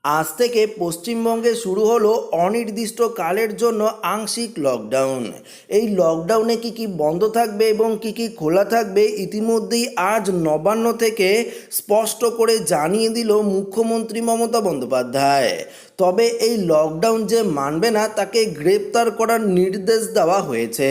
আজ থেকে পশ্চিমবঙ্গে শুরু হলো অনির্দিষ্টকালের জন্য আংশিক লকডাউন। এই লকডাউনে কি কি বন্ধ থাকবে এবং কি কি খোলা থাকবে ইতিমধ্যেই আজ নবান্ন থেকে স্পষ্ট করে জানিয়ে দিল মুখ্যমন্ত্রী মমতা বন্দ্যোপাধ্যায়। তবে এই লকডাউন যে মানবে না তাকে গ্রেপ্তার করার নির্দেশ দেওয়া হয়েছে।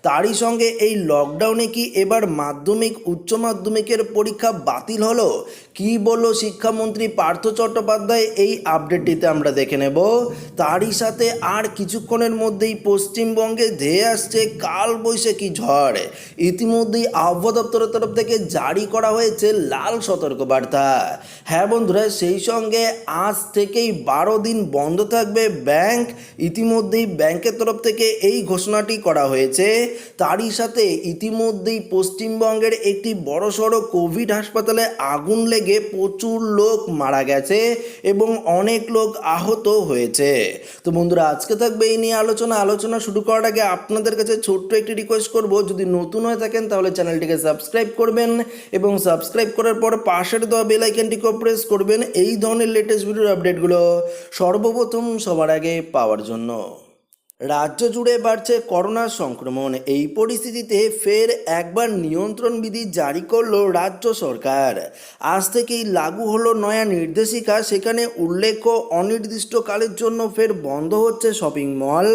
তারই সঙ্গে এই লকডাউনে কি এবার মাধ্যমিক উচ্চ মাধ্যমিকের পরীক্ষা বাতিল হলো, কি বলল শিক্ষামন্ত্রী পার্থ চট্টোপাধ্যায়, এই আপডেটটিতে আমরা দেখে নেব। তারই সাথে আর কিছুক্ষণের মধ্যেই পশ্চিমবঙ্গে ধেয়ে আসছে কালবৈশাখী ঝড়। ইতিমধ্যেই আবহাওয়া দপ্তরের তরফ থেকে জারি করা হয়েছে লাল সতর্কবার্তা। হ্যাঁ বন্ধুরা, সেই সঙ্গে আজ থেকেই 12 দিন বন্ধ থাকবে ব্যাংক। ইতিমধ্যেই ব্যাংকের তরফ থেকে এই ঘোষণাটি করা হয়েছে। তারই সাথে ইতিমধ্যেই পশ্চিমবঙ্গের একটি বড়সড় কোভিড হাসপাতালে আগুন লেগে প্রচুর লোক মারা গেছে এবং অনেক লোক আহত হয়েছে। তো বন্ধুরা, আজকে থাকবে এই নিয়ে আলোচনা শুরু করার আগে আপনাদের কাছে ছোট্ট একটি রিকোয়েস্ট করব, যদি নতুন হয়ে থাকেন তাহলে চ্যানেলটিকে সাবস্ক্রাইব করবেন এবং সাবস্ক্রাইব করার পর পাশের দেওয়া বেল আইকনটিকে প্রেস করবেন এই ধরনের লেটেস্ট ভিডিওর আপডেটগুলো সর্বপ্রথম সবার আগে পাওয়ার জন্য। রাজ্য জুড়ে বাড়ছে করোনা সংক্রমণ। এই পরিস্থিতিতে ফের একবার নিয়ন্ত্রণ বিধি জারি করলো রাজ্য সরকার। আজ থেকেই লাগু হলো নয়া নির্দেশিকা। সেখানে উল্লেখ্য, অনির্দিষ্টকালের জন্য ফের বন্ধ হচ্ছে shopping mall,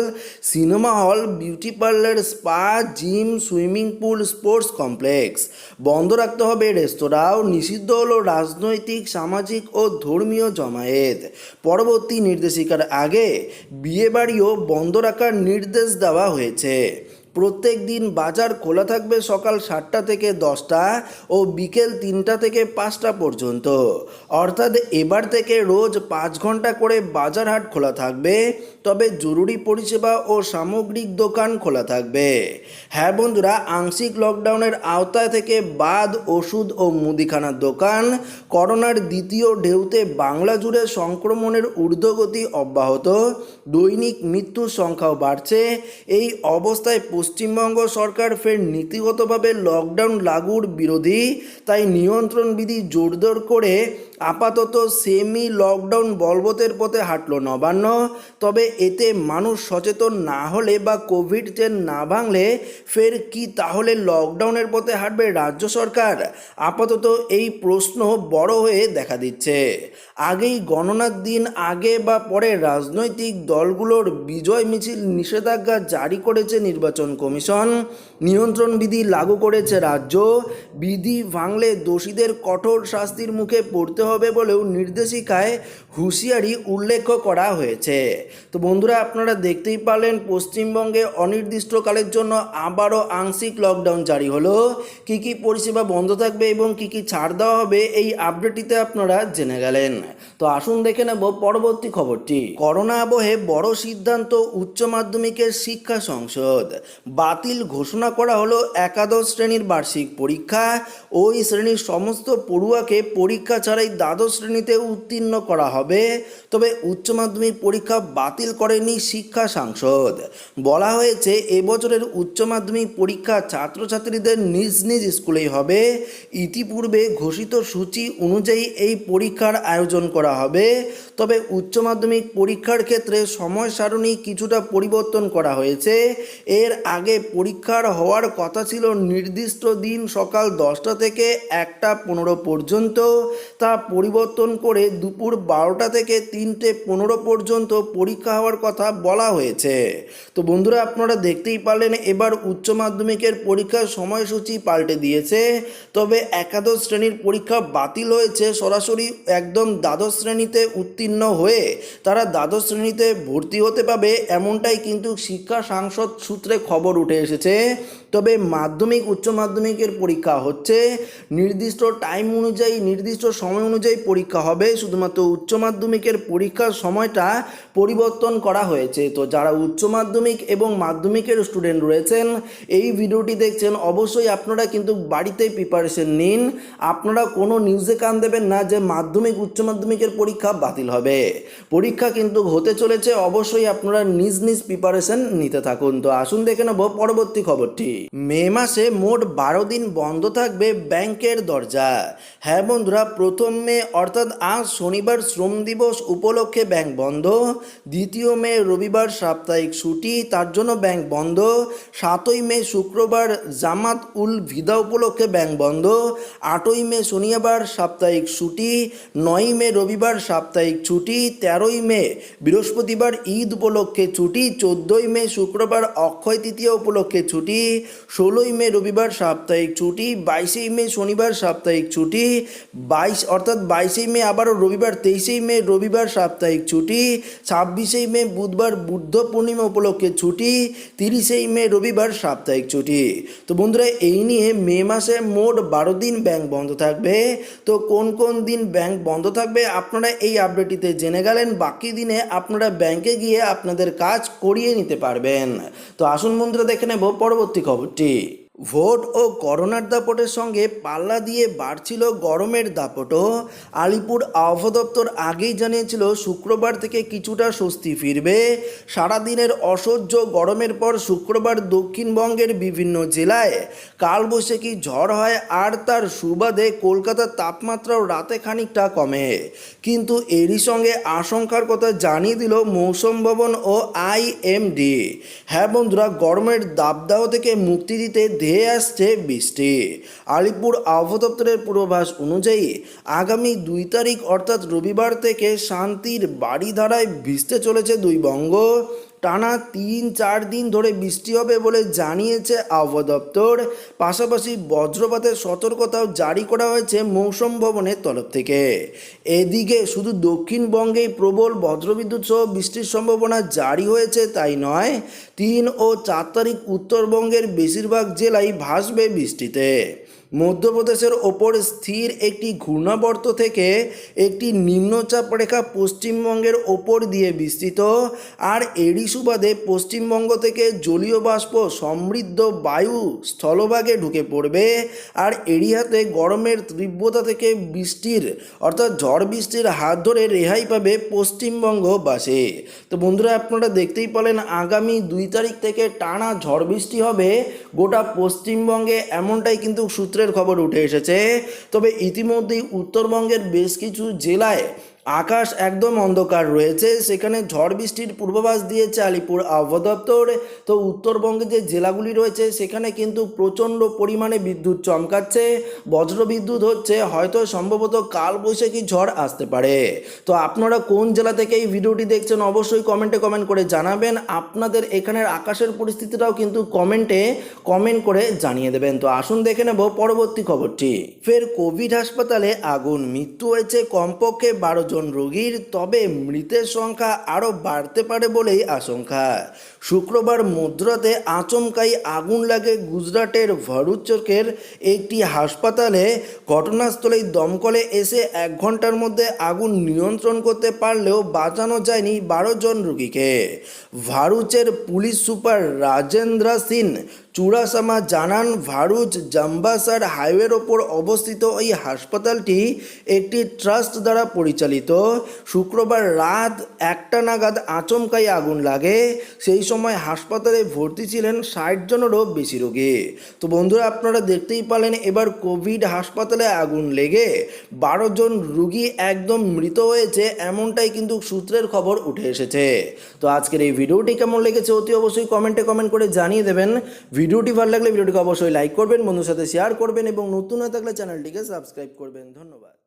cinema hall, beauty parlour, spa, gym, swimming pool, sports complex. বন্ধ রাখতে হবে রেস্তোরাঁও। নিষিদ্ধ হলো রাজনৈতিক, সামাজিক ও ধর্মীয় জমায়েত। পরবর্তী নির্দেশিকার আগে বিয়েবাড়িও বন্ধ রাখার নির্দেশ দেওয়া হয়েছে। প্রত্যেক দিন বাজার খোলা থাকবে সকাল 7টা থেকে 10টা ও বিকেল 3টা থেকে 5টা পর্যন্ত। অর্থাৎ এবার থেকে রোজ 5 ঘন্টা করে বাজার হাট খোলা থাকবে। তবে জরুরি পরিষেবা ও সামগ্রিক দোকান খোলা থাকবে। হ্যাঁ বন্ধুরা, আংশিক লকডাউনের আওতায় থেকে বাদ ওষুধ ও মুদিখানার দোকান। করোনার দ্বিতীয় ঢেউতে বাংলা জুড়ে সংক্রমণের ঊর্ধ্বগতি অব্যাহত, দৈনিক মৃত্যুর সংখ্যাও বাড়ছে। এই অবস্থায় পশ্চিমবঙ্গ সরকার ফের নীতিগতভাবে লকডাউন লাগুর বিরোধী, তাই নিয়ন্ত্রণ বিধি জোরদার করে আপাতত সেমি লকডাউন বলবতের পথে হাঁটল নবান্ন। তবে এতে মানুষ সচেতন না হলে বা কোভিড চেন না ভাঙলে ফের কি তাহলে লকডাউনের পথে হাঁটবে রাজ্য সরকার? আপাতত এই প্রশ্ন বড় হয়ে দেখা দিচ্ছে। আগেই গণনার দিন আগে বা পরে রাজনৈতিক দলগুলোর বিজয় মিছিল নিষেধাজ্ঞা জারি করেছে নির্বাচন কমিশন। নিয়ন্ত্রণ বিধি লাগু করেছে রাজ্য। বিধি ভাঙলে দোষীদের কঠোর শাস্তির মুখে পড়তে হবে বলেও নির্দেশিকায় হুঁশিয়ারি উল্লেখ করা হয়েছে। তো বন্ধুরা, আপনারা দেখতেই পারলেন পশ্চিমবঙ্গে অনির্দিষ্টকালের জন্য আবারও আংশিক লকডাউন জারি হলো। কি কি পরিষেবা বন্ধ থাকবে এবং কি কি ছাড় দেওয়া হবে এই আপডেটটিতে আপনারা জেনে গেলেন। তো আসুন দেখে নেব পরবর্তী খবরটি। করোনা আবহে বড় সিদ্ধান্ত উচ্চ মাধ্যমিকের শিক্ষা সংসদ। বাতিল ঘোষণা করা হলো একাদশ শ্রেণীর বার্ষিক পরীক্ষা। ওই শ্রেণীর সমস্ত পড়ুয়াকে পরীক্ষা ছাড়াই দ্বাদশ শ্রেণীতে উত্তীর্ণ করা হবে। তবে উচ্চ মাধ্যমিক পরীক্ষা বাতিল করেনি শিক্ষা সংসদ। বলা হয়েছে, এবছরের উচ্চ মাধ্যমিক পরীক্ষা ছাত্রছাত্রীদের নিজ নিজ স্কুলেই হবে। ইতিপূর্বে ঘোষিত সূচি অনুযায়ী এই পরীক্ষার আয়োজন করা হবে। তবে উচ্চ মাধ্যমিক পরীক্ষার ক্ষেত্রে সময় সারণী কিছুটা পরিবর্তন করা হয়েছে। এর আগে পরীক্ষার হওয়ার কথা ছিল নির্দিষ্ট দিন সকাল 10টা থেকে 1টা 15 পর্যন্ত। তা পরিবর্তন করে দুপুর 12টা থেকে 3টে 15 পর্যন্ত পরীক্ষা হওয়ার কথা বলা হয়েছে। তো বন্ধুরা, আপনারা দেখতেই পারলেন এবার উচ্চ মাধ্যমিকের পরীক্ষার সময়সূচি পাল্টে দিয়েছে। তবে একাদশ শ্রেণীর পরীক্ষা বাতিল হয়েছে। সরাসরি একদম দ্বাদশ শ্রেণীতে উত্তীর্ণ হয়ে তারা দ্বাদশ শ্রেণীতে ভর্তি হতে পাবে, এমনটাই কিন্তু শিক্ষা সাংসদ সূত্রে খবর উঠে এসেছে। তবে মাধ্যমিক উচ্চ মাধ্যমিকের পরীক্ষা হচ্ছে নির্দিষ্ট টাইম অনুযায়ী, নির্দিষ্ট সময় অনুযায়ী পরীক্ষা হবে। শুধুমাত্র উচ্চ মাধ্যমিকের পরীক্ষার সময়টা পরিবর্তন করা হয়েছে। তো যারা উচ্চ মাধ্যমিক এবং মাধ্যমিকের স্টুডেন্ট রয়েছেন, এই ভিডিওটি দেখছেন, অবশ্যই আপনারা কিন্তু বাড়িতেই প্রিপারেশন নিন। আপনারা কোনো নিউজে কান দেবেন না যে মাধ্যমিক উচ্চ মাধ্যমিকের পরীক্ষা বাতিল হবে। পরীক্ষা কিন্তু হতে চলেছে, অবশ্যই আপনারা নিজ নিজ প্রিপারেশন নিতে থাকুন। তো আসুন দেখে নেব পরবর্তী খবরটি। মে মাসে মোট 12 দিন বন্ধ থাকবে ব্যাংকের দরজা। হ্যাঁ বন্ধুরা, 1 মে অর্থাৎ আজ শনিবার শ্রম দিবস উপলক্ষে ব্যাংক বন্ধ। 2 মে রবিবার সাপ্তাহিক ছুটি, তার জন্য ব্যাংক বন্ধ। 7 মে শুক্রবার জামাত উল ভিদা উপলক্ষে ব্যাংক বন্ধ। 8 মে শনিবার সাপ্তাহিক ছুটি। 9 মে রবিবার সাপ্তাহিক ছুটি। 13 মে বৃহস্পতিবার ঈদ উপলক্ষে ছুটি। 14 মে শুক্রবার অক্ষয় তৃতীয়া উপলক্ষে ছুটি। 16 মে রবিবার সাপ্তাহিক ছুটি। 22 মে শনিবার সাপ্তাহিক ছুটি। 22 মে আবারও রবিবার। 23 মে রবিবার সাপ্তাহিক ছুটি। 26 মে বুধবার বুদ্ধ পূর্ণিমা উপলক্ষে ছুটি। 30 মে রবিবার সাপ্তাহিক ছুটি। তো বন্ধুরা, এই নিয়ে মে মাসে মোট 12 দিন ব্যাংক বন্ধ থাকবে। তো কোন কোন দিন ব্যাংক বন্ধ থাকবে আপনারা এই আপডেটটিতে জেনে গেলেন। বাকি দিনে আপনারা ব্যাংকে গিয়ে আপনাদের কাজ করিয়ে নিতে পারবেন। তো আসুন বন্ধুরা, দেখে নেব পরবর্তী খবরটি। ভোট ও করোনার দাপটের সঙ্গে পাল্লা দিয়ে বাড়ছিল গরমের দাপটও। আলিপুর আবহাওয়া দপ্তর আগেই জানিয়েছিল শুক্রবার থেকে কিছুটা স্বস্তি ফিরবে। সারাদিনের অসহ্য গরমের পর শুক্রবার দক্ষিণবঙ্গের বিভিন্ন জেলায় কালবৈশাখী ঝড় হয়, আর তার সুবাদে কলকাতার তাপমাত্রাও রাতে খানিকটা কমে। কিন্তু এরই সঙ্গে আশঙ্কার কথা জানিয়ে দিল মৌসুম ভবন ও IMD। হ্যাঁ বন্ধুরা, গরমের দাবদাহ থেকে মুক্তি দিতে ধেয়ে আসছে বৃষ্টি। আলিপুর আবহাওয়া দপ্তরের পূর্বাভাস অনুযায়ী আগামী 2 তারিখ অর্থাৎ রবিবার থেকে শান্তির বাড়িধারায় ভিজতে চলেছে 2 বঙ্গ। টানা 3-4 দিন ধরে বৃষ্টি হবে বলে জানিয়েছে আবহাওয়া দপ্তর। পাশাপাশি বজ্রপাতের সতর্কতাও জারি করা হয়েছে মৌসুম ভবনের তরফ থেকে। এদিকে শুধু দক্ষিণবঙ্গেই প্রবল বজ্রবিদ্যুৎ সহ বৃষ্টির সম্ভাবনা জারি হয়েছে তাই নয়, 3 ও 4 তারিখ উত্তরবঙ্গের বেশিরভাগ জেলায় ভাসবে বৃষ্টিতে। মধ্যপ্রদেশের ওপর স্থির একটি ঘূর্ণাবর্ত থেকে একটি নিম্নচাপ রেখা পশ্চিমবঙ্গের ওপর দিয়ে বিস্তৃত, আর এরই সুবাদে পশ্চিমবঙ্গ থেকে জলীয় বাষ্প সমৃদ্ধ বায়ু স্থলভাগে ঢুকে পড়বে। আর এরই হাতে গরমের তীব্রতা থেকে বৃষ্টির অর্থাৎ ঝড় বৃষ্টির হাত ধরে রেহাই পাবে পশ্চিমবঙ্গবাসী। তো বন্ধুরা, আপনারা দেখতেই পেলেন আগামী 2 তারিখ থেকে টানা ঝড় বৃষ্টি হবে গোটা পশ্চিমবঙ্গে, এমনটাই কিন্তু সূত্রের খবর উঠে এসেছে। তবে ইতিমধ্যেই উত্তরবঙ্গের বেশ কিছু জেলায় আকাশ একদম অন্ধকার রয়েছে, সেখানে ঝড় বৃষ্টির পূর্বাভাস দিয়েছে আলিপুর আবহাওয়া দপ্তর। তো উত্তরবঙ্গে যে জেলাগুলি রয়েছে সেখানে কিন্তু প্রচণ্ড পরিমাণে বিদ্যুৎ চমকাচ্ছে, বজ্রবিদ্যুৎ হচ্ছে, হয়তো সম্ভবত কালবৈশাখী ঝড় আসতে পারে। তো আপনারা কোন জেলা থেকে এই ভিডিওটি দেখছেন অবশ্যই কমেন্ট করে জানাবেন। আপনাদের এখানের আকাশের পরিস্থিতিটাও কিন্তু কমেন্ট করে জানিয়ে দেবেন। তো আসুন দেখে নেব পরবর্তী খবরটি। ফের কোভিড হাসপাতালে আগুন, মৃত্যু হয়েছে কমপক্ষে 12 জন রোগীর, তবে মৃতের সংখ্যা আরও বাড়তে পারে বলেই আশঙ্কা। শুক্রবার মধ্যরাতে আচমকাই আগুন লাগে গুজরাটের ভরুচের একটি হাসপাতালে। ঘটনাস্থলেই দমকলে এসে 1 ঘন্টার মধ্যে আগুন নিয়ন্ত্রণ করতে পারলেও বাঁচানো যায়নি 12 জন রোগীকে। ভারুচের পুলিশ সুপার রাজেন্দ্র সিং চুড়াসামা জানান, ভারুচ জাম্বাসার হাইওয়ের ওপর অবস্থিত এই হাসপাতালটি একটি ট্রাস্ট দ্বারা পরিচালিত। শুক্রবার রাত 1টা নাগাদ আচমকাই আগুন লাগে। সেই সময় হাসপাতালে ভর্তি ছিলেন 60 জনেরও বেশি রোগী। তো বন্ধুরা, আপনারা দেখতেই পেলেন এবার কোভিড হাসপাতালে আগুন লেগে 12 জন রোগী একদম মৃত হয়েছে, এমনটাই কিন্তু সূত্রের খবর উঠে এসেছে। তো আজকের এই ভিডিওটি কেমন লেগেছে অতি অবশ্যই কমেন্ট করে জানিয়ে দেবেন। ভিডিওটি ভালো লাগলে ভিডিওটিকে অবশ্যই লাইক করবেন, বন্ধুর সাথে শেয়ার করবেন এবং নতুন হয়ে থাকলে চ্যানেলটিকে সাবস্ক্রাইব করবেন। ধন্যবাদ।